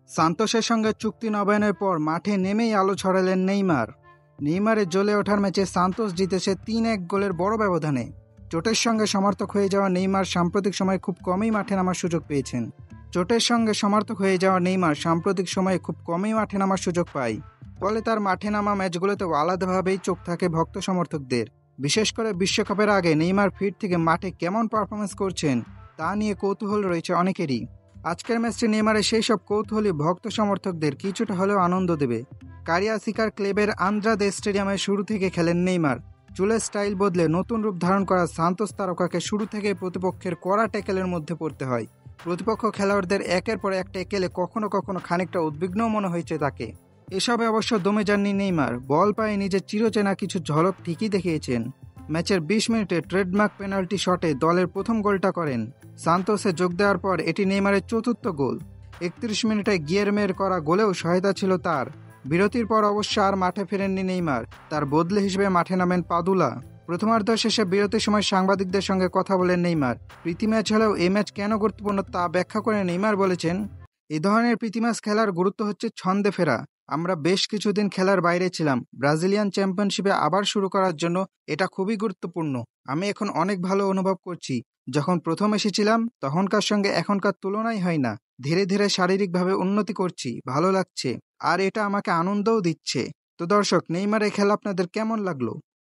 সান্তোসের সঙ্গে চুক্তি নবায়নের পর মাঠে নেমেই আলো ছড়ালেন নেইমার। নেইমারের জ্বলে ওঠার ম্যাচে সান্তোস জিতেছে ৩-১ গোলের বড় ব্যবধানে। চোটের সঙ্গে সমর্থক হয়ে যাওয়া নেইমার সাম্প্রতিক সময়ে খুব কমই মাঠে নামার সুযোগ পায়। ফলে তার মাঠে নামা ম্যাচগুলোতেও আলাদাভাবেই চোখ থাকে ভক্ত সমর্থকদের। বিশেষ করে বিশ্বকাপের আগে নেইমার ফিট থেকে মাঠে কেমন পারফরমেন্স করছেন তা নিয়ে কৌতূহল রয়েছে অনেকেরই। আজকের ম্যাচটি নেইমারের সেই সব কৌতূহলী ভক্ত সমর্থকদের কিছুটা হলেও আনন্দ দেবে। কারিয়াসিকার ক্লেবের আন্দ্রাদে স্টেডিয়ামে শুরু থেকে খেলেন নেইমার। চুলের স্টাইল বদলে নতুন রূপ ধারণ করা সান্তোস তারকাকে শুরু থেকে প্রতিপক্ষের কড়া ট্যাকেলের মধ্যে পড়তে হয়। প্রতিপক্ষ খেলোয়াড়দের একের পর এক ট্যাকেলে কখনো কখনো খানিকটা উদ্বিগ্নও মনে হয়েছে তাকে। এসবে অবশ্য দমে যাননি নেইমার, বল পায়ে নিজের চিরচেনা কিছু ঝলক ঠিকই দেখিয়েছেন। ম্যাচের ২০ মিনিটে ট্রেডমার্ক পেনাল্টি শটে দলের প্রথম গোলটা করেন। সান্তোসে যোগ দেওয়ার পর এটি নেইমারের চতুর্থ গোল। ৩১ মিনিটে গিয়েরমের করা গোলেও সহায়তা ছিল তার। বিরতির পর অবশ্য আর মাঠে ফেরেননি নেইমার, তার বদলে হিসেবে মাঠে নামেন পাদুলা। প্রথমার্ধ শেষে বিরতির সময় সাংবাদিকদের সঙ্গে কথা বলেন নেইমার। প্রীতি ম্যাচ হলেও এই ম্যাচ কেন গুরুত্বপূর্ণ তা ব্যাখ্যা করে নেইমার বলেছেন, এ ধরনের প্রীতি ম্যাচ খেলার গুরুত্ব হচ্ছে ছন্দে ফেরা। আমরা বেশ কিছুদিন খেলার বাইরে ছিলাম, ব্রাজিলিয়ান চ্যাম্পিয়নশিপে আবার শুরু করার জন্য এটা খুবই গুরুত্বপূর্ণ। আমি এখন অনেক ভালো অনুভব করছি। যখন প্রথম এসেছিলাম তখনকার সঙ্গে এখনকার তুলনাই হয় না। ধীরে ধীরে শারীরিকভাবে উন্নতি করছি, ভালো লাগছে, আর এটা আমাকে আনন্দও দিচ্ছে। তো দর্শক, নেইমারের খেলা আপনাদের কেমন লাগলো?